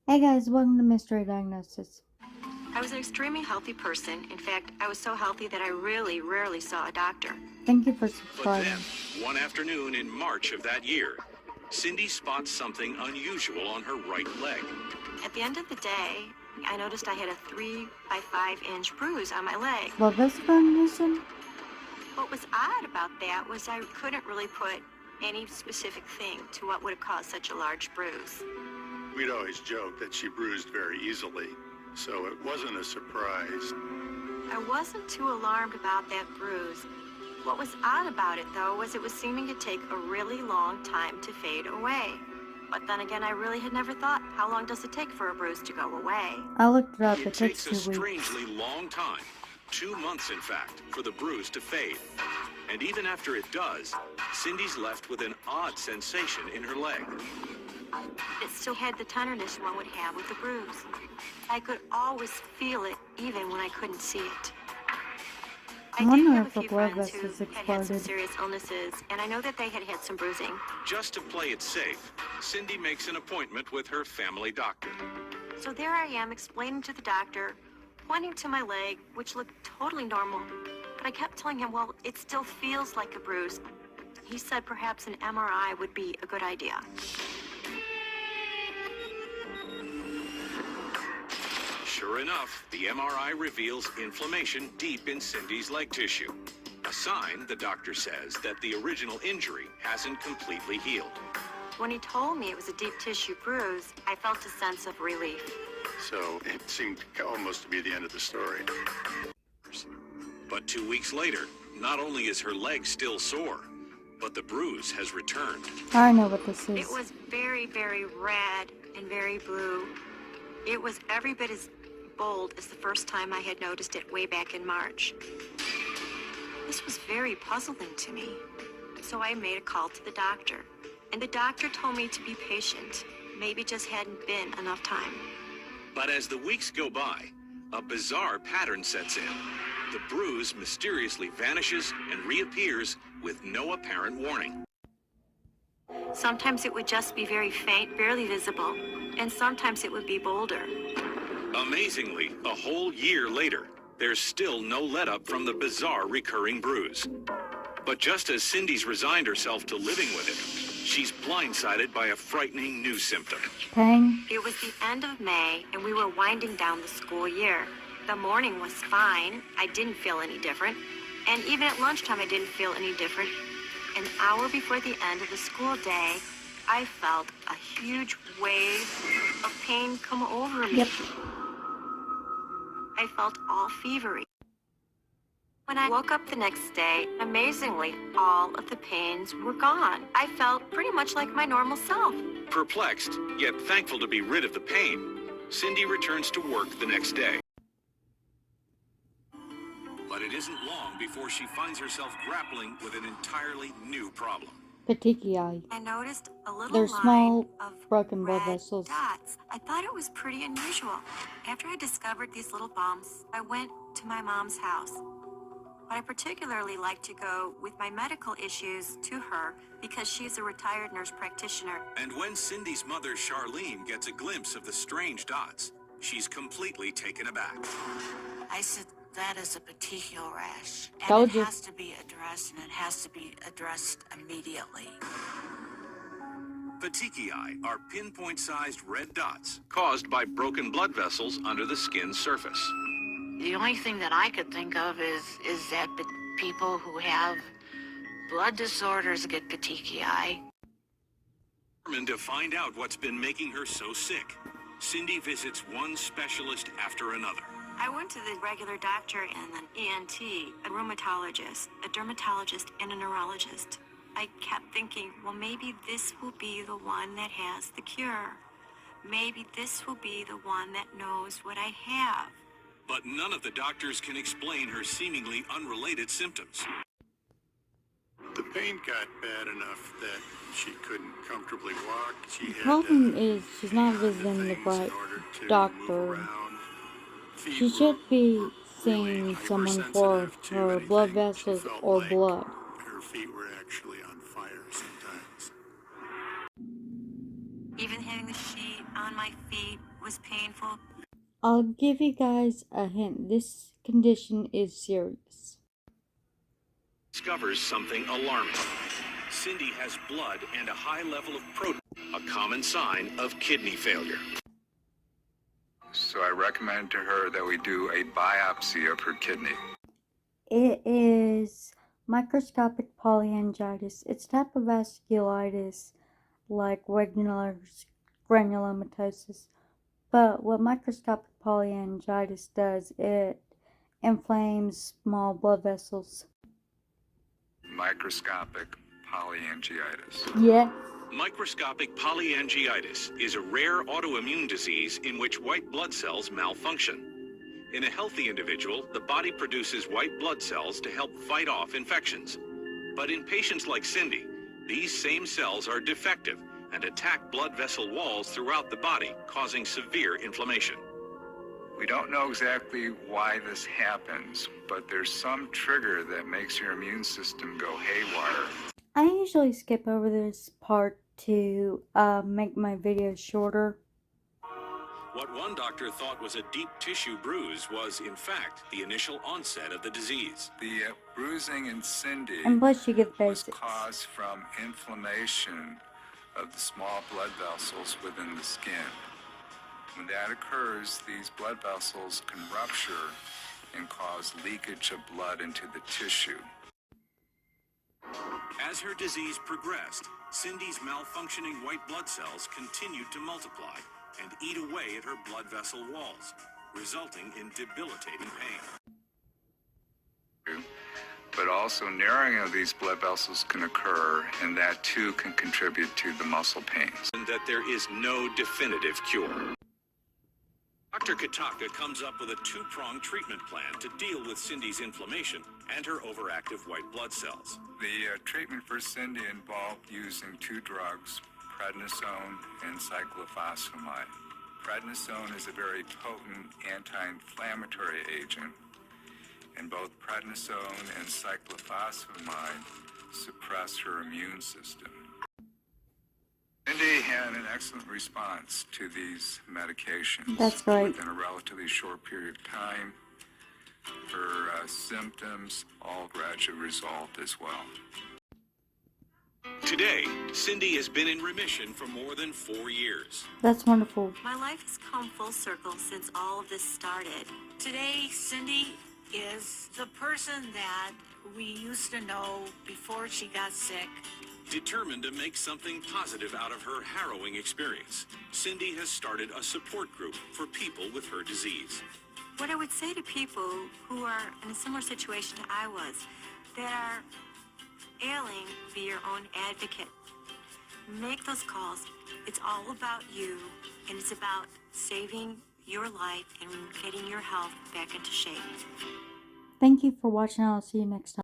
Hey guys, welcome to Mystery Diagnosis. I was an extremely healthy person. In fact, I was so healthy that I really rarely saw a doctor. Thank you for But subscribing. then, one afternoon in March of that year, Cindy spots something unusual on her right leg. At the end of the day, I noticed I had a 3 by 5 inch bruise on my leg. Blood vessel condition? What was odd about that was I couldn't really put any specific thing to what would have caused such a large bruise. We'd always joked that she bruised very easily, so it wasn't a surprise. I wasn't too alarmed about that bruise. What was odd about it, though, was it was seeming to take a really long time to fade away. But then again, I really had never thought, how long does it take for a bruise to go away? I looked it up. It It takes takes a 2 weeks. strangely long time, 2 months in fact, for the bruise to fade. And even after it does, Cindy's left with an odd sensation in her leg. It still had the tenderness one would have with a bruise. I could always feel it, even when I couldn't see it. I I did wonder have if a the few blood friends vessels who had some exploded. serious illnesses, and I know that they had had some bruising. Just to play it safe, Cindy makes an appointment with her family doctor. So there I am, explaining to the doctor, pointing to my leg, which looked totally normal. But I kept telling him, well, it still feels like a bruise. He said perhaps an MRI would be a good idea. Sure enough, the MRI reveals inflammation deep in Cindy's leg tissue. A sign, the doctor says, that the original injury hasn't completely healed. When he told me it was a deep tissue bruise, I felt a sense of relief. So it seemed almost to be the end of the story. But 2 weeks later, not only is her leg still sore, but the bruise has returned. I know what this It is. was very, very red and very blue. It was every bit as bold as the first time I had noticed it way back in March. This was very puzzling to me. So I made a call to the doctor. And the doctor told me to be patient. Maybe just hadn't been enough time. But as the weeks go by, a bizarre pattern sets in. The bruise mysteriously vanishes and reappears with no apparent warning. Sometimes it would just be very faint, barely visible. And sometimes it would be bolder. Amazingly, a whole year later, there's still no let-up from the bizarre recurring bruise. But just as Cindy's resigned herself to living with it, she's blindsided by a frightening new symptom. Pain? It was the end of May, and we were winding down the school year. The morning was fine. I didn't feel any different. And even at lunchtime, I didn't feel any different. An hour before the end of the school day, I felt a huge wave of pain come over me. Yep. I felt all fevery. When I woke up the next day, amazingly, all of the pains were gone. I felt pretty much like my normal self. Perplexed, yet thankful to be rid of the pain, Cindy returns to work the next day. But it isn't long before she finds herself grappling with an entirely new problem. Petechiae. I noticed a little They're line small, of broken blood red vessels. dots. I thought it was pretty unusual. After I discovered these little bumps, I went to my mom's house. But I particularly like to go with my medical issues to her because she's a retired nurse practitioner. And when Cindy's mother, Charlene, gets a glimpse of the strange dots, she's completely taken aback. I said, that is a petechial rash. And Told it you. has to be addressed, and it has to be addressed immediately. Petechiae are pinpoint-sized red dots caused by broken blood vessels under the skin's surface. The only thing that I could think of is that people who have blood disorders get petechiae. Determined to find out what's been making her so sick, Cindy visits one specialist after another. I went to the regular doctor and an ENT, a rheumatologist, a dermatologist, and a neurologist. I kept thinking, well, maybe this will be the one that has the cure. Maybe this will be the one that knows what I have. But none of the doctors can explain her seemingly unrelated symptoms. The pain got bad enough that she couldn't comfortably walk. She The had problem is she's not other visiting the things right in order to move doctor. around. Feet She were should be really seeing someone for hypersensitive to her anything. blood She vessels felt or like blood. her feet were actually on fire sometimes. Even having the sheet on my feet was painful. I'll give you guys a hint. This condition is serious. Discovers something alarming. Cindy has blood and a high level of protein, a common sign of kidney failure. So I recommend to her that we do a biopsy of her kidney. It is microscopic polyangiitis. It's a type of vasculitis like regular granulomatosis. But what microscopic polyangiitis does, it inflames small blood vessels. Microscopic polyangiitis. Yeah. Microscopic polyangiitis is a rare autoimmune disease in which white blood cells malfunction. In a healthy individual, the body produces white blood cells to help fight off infections. But in patients like Cindy, these same cells are defective and attack blood vessel walls throughout the body, causing severe inflammation. We don't know exactly why this happens, but there's some trigger that makes your immune system go haywire. I usually skip over this part to make my videos shorter. What one doctor thought was a deep tissue bruise was, in fact, the initial onset of the disease. The bruising in Cindy And plus you get was basics. caused from inflammation of the small blood vessels within the skin. When that occurs, these blood vessels can rupture and cause leakage of blood into the tissue. As her disease progressed, Cindy's malfunctioning white blood cells continued to multiply and eat away at her blood vessel walls, resulting in debilitating pain. But also narrowing of these blood vessels can occur, and that too can contribute to the muscle pains. And that there is no definitive cure. Dr. Kataka comes up with a two-pronged treatment plan to deal with Cindy's inflammation and her overactive white blood cells. The treatment for Cindy involved using two drugs, prednisone and cyclophosphamide. Prednisone is a very potent anti-inflammatory agent, and both prednisone and cyclophosphamide suppress her immune system. Cindy had an excellent response to these medications. That's great. Within a relatively short period of time, her symptoms all gradually resolved as well. Today, Cindy has been in remission for more than 4 years. That's wonderful. My life has come full circle since all of this started. Today, Cindy is the person that we used to know before she got sick. Determined to make something positive out of her harrowing experience, Cindy has started a support group for people with her disease. What I would say to people who are in a similar situation to I was, that are ailing, be your own advocate. Make those calls. It's all about you, and it's about saving your life and getting your health back into shape. Thank you for watching. I'll see you next time.